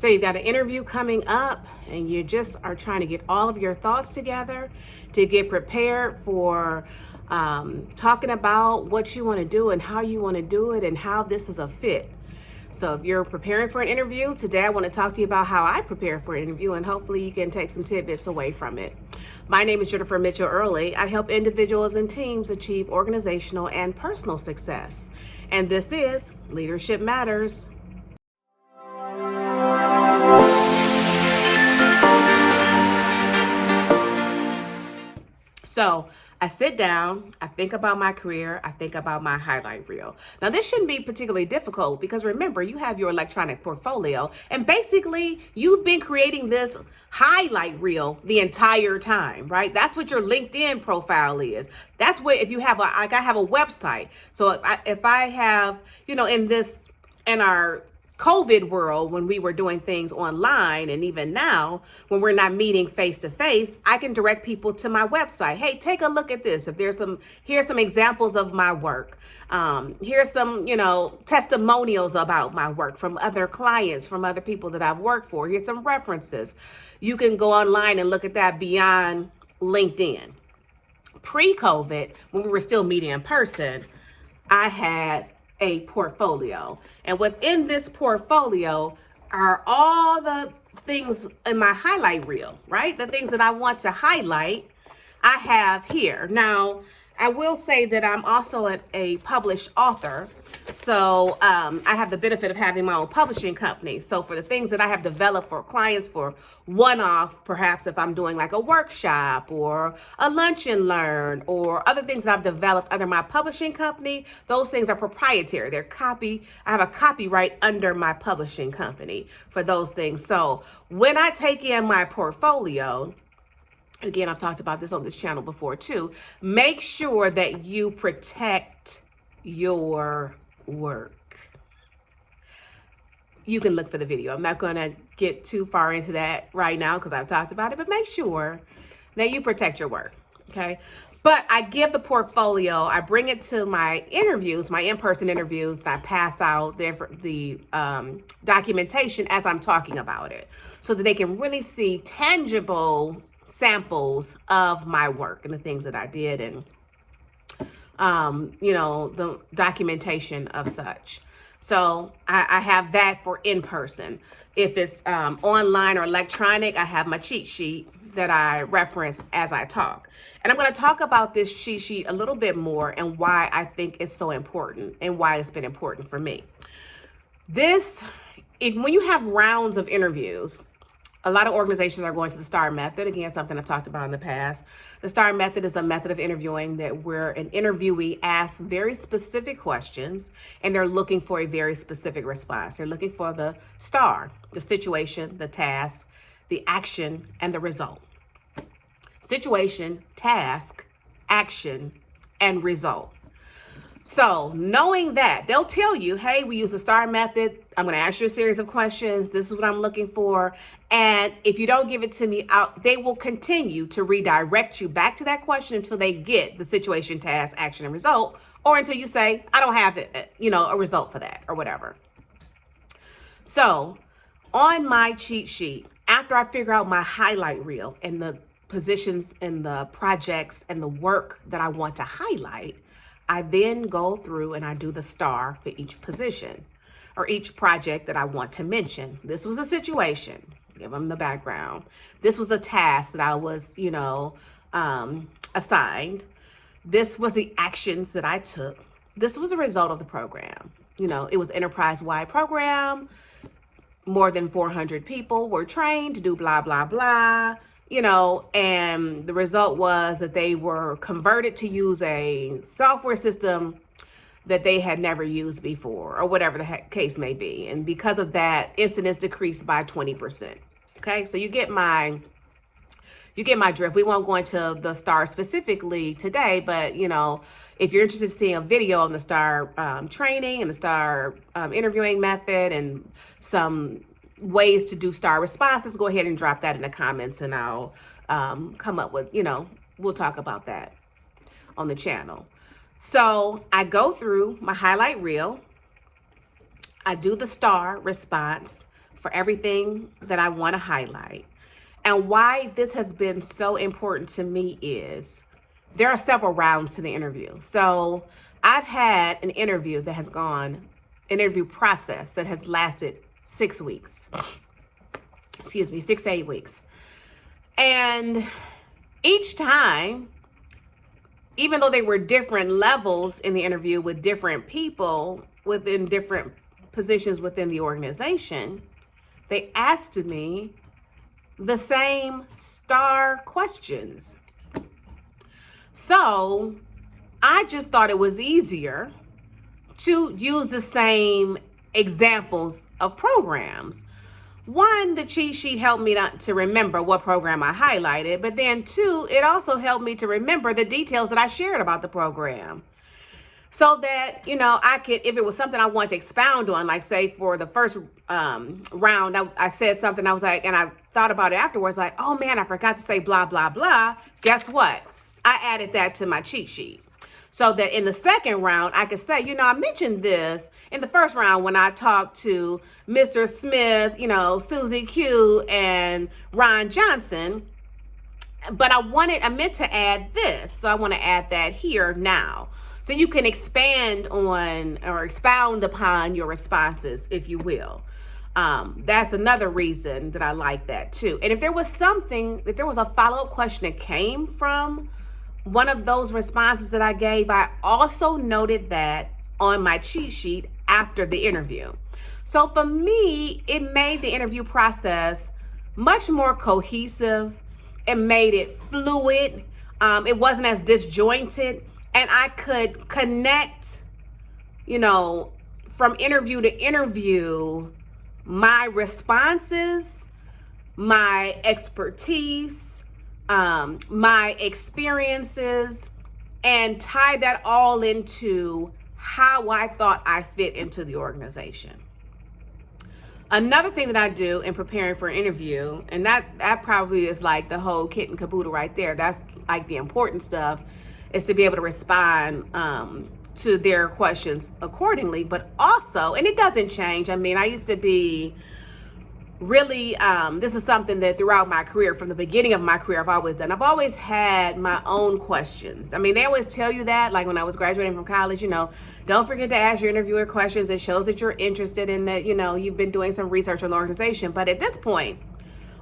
So you've got an interview coming up and you just are trying to get all of your thoughts together to get prepared for talking about what you want to do and how you want to do it and how this is a fit. So if you're preparing for an interview, today I want to talk to you about how I prepare for an interview, and hopefully you can take some tidbits away from it. My name is JMEarley. I help individuals and teams achieve organizational and personal success. And this is Leadership Matters. So I sit down, I think about my career, I think about my highlight reel. Now, this shouldn't be particularly difficult because remember, you have your electronic portfolio and basically you've been creating this highlight reel the entire time, right? That's what your LinkedIn profile is. That's what, if you have I have a website. So if I have, in our COVID world, when we were doing things online, and even now when we're not meeting face to face, I can direct people to my website. Hey, take a look at this. If there's here's some examples of my work. Here's some, testimonials about my work from other clients, from other people that I've worked for. Here's some references. You can go online and look at that beyond LinkedIn. Pre-COVID, when we were still meeting in person, I had a portfolio, and within this portfolio are all the things in my highlight reel, right? The things that I want to highlight, I have here. Now, I will say that I'm also a published author. So I have the benefit of having my own publishing company. So for the things that I have developed for clients for one-off, perhaps if I'm doing like a workshop or a lunch and learn or other things that I've developed under my publishing company, those things are proprietary. They're I have a copyright under my publishing company for those things. So when I take in my portfolio, again, I've talked about this on this channel before too, make sure that you protect your work. You can look for the video. I'm not going to get too far into that right now because I've talked about it, but make sure that you protect your work, okay? But I give the portfolio, I bring it to my interviews, my in-person interviews, and I pass out the documentation as I'm talking about it so that they can really see tangible samples of my work and the things that I did and the documentation of such. So I have that for in person. If it's online or electronic, I have my cheat sheet that I reference as I talk. And I'm going to talk about this cheat sheet a little bit more and why I think it's so important and why it's been important for me. When you have rounds of interviews, a lot of organizations are going to the STAR method. Again, something I've talked about in the past. The STAR method is a method of interviewing where an interviewee asks very specific questions and they're looking for a very specific response. They're looking for the STAR, the situation, the task, the action, and the result. Situation, task, action, and result. So knowing that, they'll tell you, hey, we use the STAR method. I'm going to ask you a series of questions. This is what I'm looking for. And if you don't give it to me out, they will continue to redirect you back to that question until they get the situation, task, action, and result, or until you say, I don't have it, a result for that or whatever. So on my cheat sheet, after I figure out my highlight reel and the positions and the projects and the work that I want to highlight, I then go through and I do the STAR for each position or each project that I want to mention. This was a situation, give them the background. This was a task that I was, assigned. This was the actions that I took. This was a result of the program. It was enterprise-wide program. More than 400 people were trained to do blah, blah, blah. And the result was that they were converted to use a software system that they had never used before, or whatever the case may be. And because of that, incidents decreased by 20%. Okay, so you get my drift. We won't go into the STAR specifically today, but if you're interested in seeing a video on the STAR training and the STAR interviewing method and some ways to do STAR responses, go ahead and drop that in the comments and I'll come up with, we'll talk about that on the channel. So I go through my highlight reel. I do the STAR response for everything that I want to highlight. And why this has been so important to me is there are several rounds to the interview. So I've had an interview process that has lasted 6 weeks. 6 to 8 weeks. And each time, even though they were different levels in the interview with different people within different positions within the organization, they asked me the same star questions. So I just thought it was easier to use the same examples of programs. One, the cheat sheet helped me to remember what program I highlighted, but then two, it also helped me to remember the details that I shared about the program. So that, I could, if it was something I wanted to expound on, like say for the first round, I said something, I was like, and I thought about it afterwards, like, oh man, I forgot to say blah, blah, blah. Guess what? I added that to my cheat sheet. So that in the second round, I could say, I mentioned this in the first round when I talked to Mr. Smith, Susie Q, and Ron Johnson. But I meant to add this. So I want to add that here now. So you can expand on or expound upon your responses, if you will. That's another reason that I like that too. And if there was a follow-up question that came from one of those responses that I gave, I also noted that on my cheat sheet after the interview. So for me, it made the interview process much more cohesive. It made it fluid. It wasn't as disjointed, and I could connect, from interview to interview, my responses, my expertise, my experiences, and tie that all into how I thought I fit into the organization. Another thing that I do in preparing for an interview, and that probably is like the whole kit and caboodle right there. That's like the important stuff, is to be able to respond to their questions accordingly. But also, and it doesn't change. I mean, I used to be really, this is something that throughout my career, from the beginning of my career, I've always done. I've always had my own questions. I mean, they always tell you that, like when I was graduating from college, don't forget to ask your interviewer questions. It shows that you're interested in that, you've been doing some research on the organization. But at this point,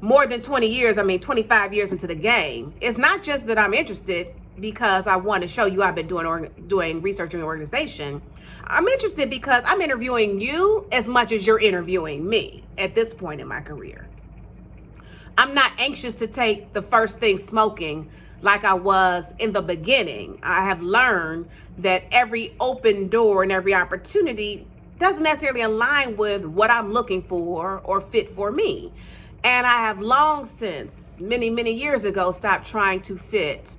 more than 20 years, 25 years into the game, it's not just that I'm interested because I want to show you I've been doing research in the organization. I'm interested because I'm interviewing you as much as you're interviewing me at this point in my career. I'm not anxious to take the first thing smoking like I was in the beginning. I have learned that every open door and every opportunity doesn't necessarily align with what I'm looking for or fit for me. And I have long since, many, many years ago, stopped trying to fit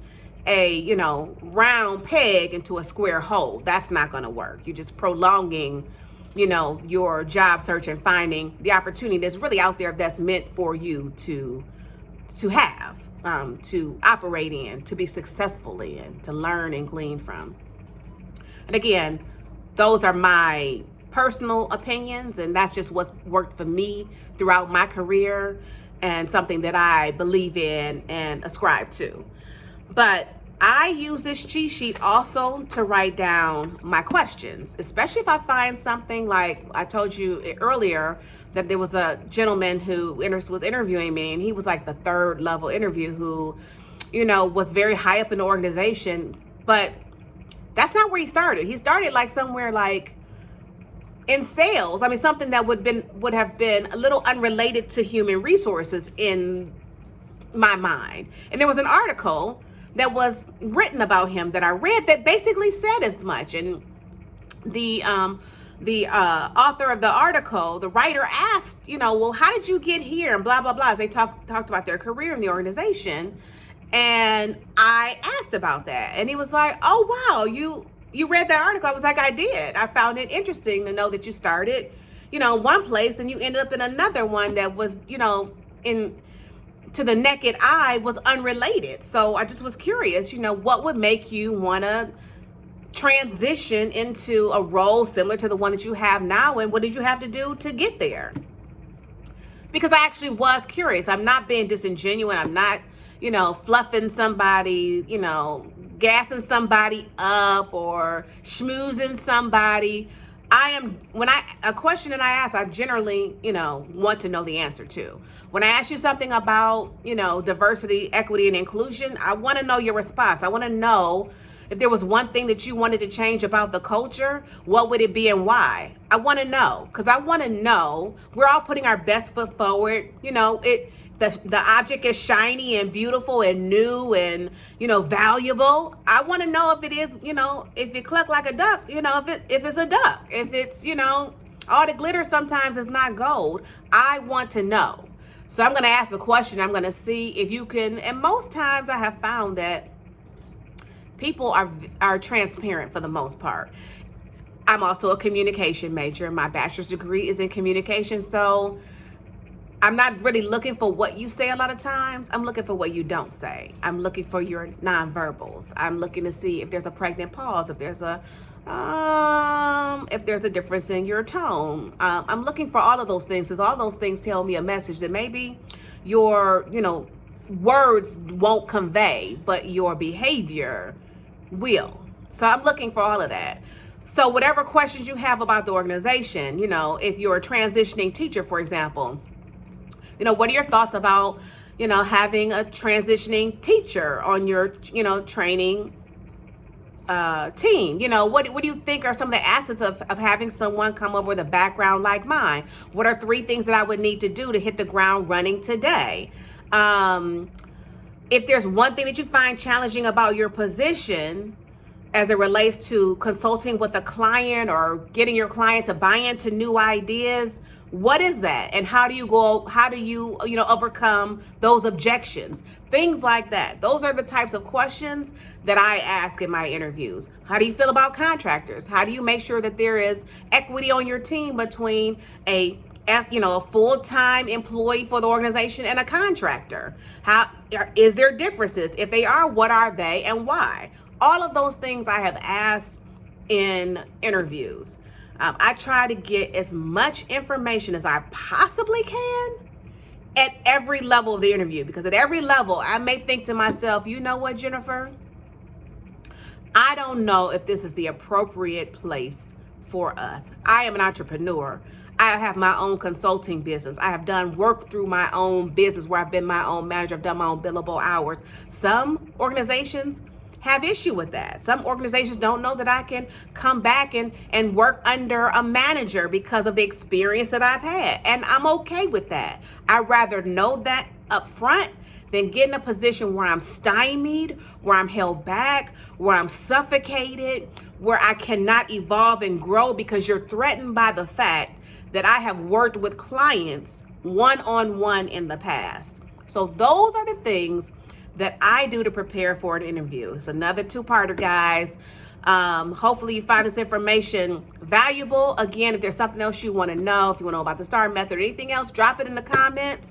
a, round peg into a square hole. That's not going to work. You're just prolonging, your job search and finding the opportunity that's really out there that's meant for you to have, to operate in, to be successful in, to learn and glean from. And again, those are my personal opinions, and that's just what's worked for me throughout my career and something that I believe in and ascribe to. But I use this cheat sheet also to write down my questions, especially if I find something like I told you earlier that there was a gentleman who was interviewing me, and he was like the third level interview who, was very high up in the organization, but that's not where he started. He started like somewhere like in sales. Something that would have been a little unrelated to human resources in my mind. And there was an article that was written about him that I read that basically said as much. And the author of the article, the writer, asked, well, how did you get here? And blah, blah, blah. As they talked about their career in the organization. And I asked about that. And he was like, oh, wow, you read that article? I was like, I did. I found it interesting to know that you started, one place and you ended up in another one that was, to the naked eye was unrelated. So I just was curious, what would make you want to transition into a role similar to the one that you have now, and what did you have to do to get there? because I actually was curious. I'm not being disingenuous. I'm not, fluffing somebody, gassing somebody up or schmoozing somebody. A question that I ask, I generally, want to know the answer to. When I ask you something about, diversity, equity, and inclusion, I want to know your response. I want to know if there was one thing that you wanted to change about the culture, what would it be and why? I want to know, because I want to know we're all putting our best foot forward. The object is shiny and beautiful and new and valuable. I want to know if it is, if it cluck like a duck, if it's a duck, if it's all the glitter sometimes is not gold. I want to know. So I'm going to ask the question. I'm going to see if you can. And most times I have found that people are transparent for the most part. I'm also a communication major. My bachelor's degree is in communication. So I'm not really looking for what you say a lot of times. I'm looking for what you don't say. I'm looking for your nonverbals. I'm looking to see if there's a pregnant pause, if there's a difference in your tone. I'm looking for all of those things, because all those things tell me a message that maybe your, words won't convey, but your behavior will. So I'm looking for all of that. So whatever questions you have about the organization, if you're a transitioning teacher, for example, what are your thoughts about, having a transitioning teacher on your, training team? What do you think are some of the assets of having someone come over with a background like mine? What are 3 things that I would need to do to hit the ground running today? If there's one thing that you find challenging about your position as it relates to consulting with a client or getting your client to buy into new ideas, what is that? And how do you overcome those objections? Things like that. Those are the types of questions that I ask in my interviews. How do you feel about contractors? How do you make sure that there is equity on your team between a full-time employee for the organization and a contractor? Is there differences? If they are, what are they and why? All of those things I have asked in interviews. I try to get as much information as I possibly can at every level of the interview, because at every level I may think to myself, you know what, Jennifer? I don't know if this is the appropriate place for us. I am an entrepreneur. I have my own consulting business. I have done work through my own business where I've been my own manager. I've done my own billable hours. Some organizations have issue with that. Some organizations don't know that I can come back and work under a manager because of the experience that I've had. And I'm okay with that. I'd rather know that up front than get in a position where I'm stymied, where I'm held back, where I'm suffocated, where I cannot evolve and grow because you're threatened by the fact that I have worked with clients one-on-one in the past. So those are the things that I do to prepare for an interview. It's another 2-parter, guys. Hopefully you find this information valuable. Again, if there's something else you want to know, if you want to know about the STAR method or anything else, drop it in the comments.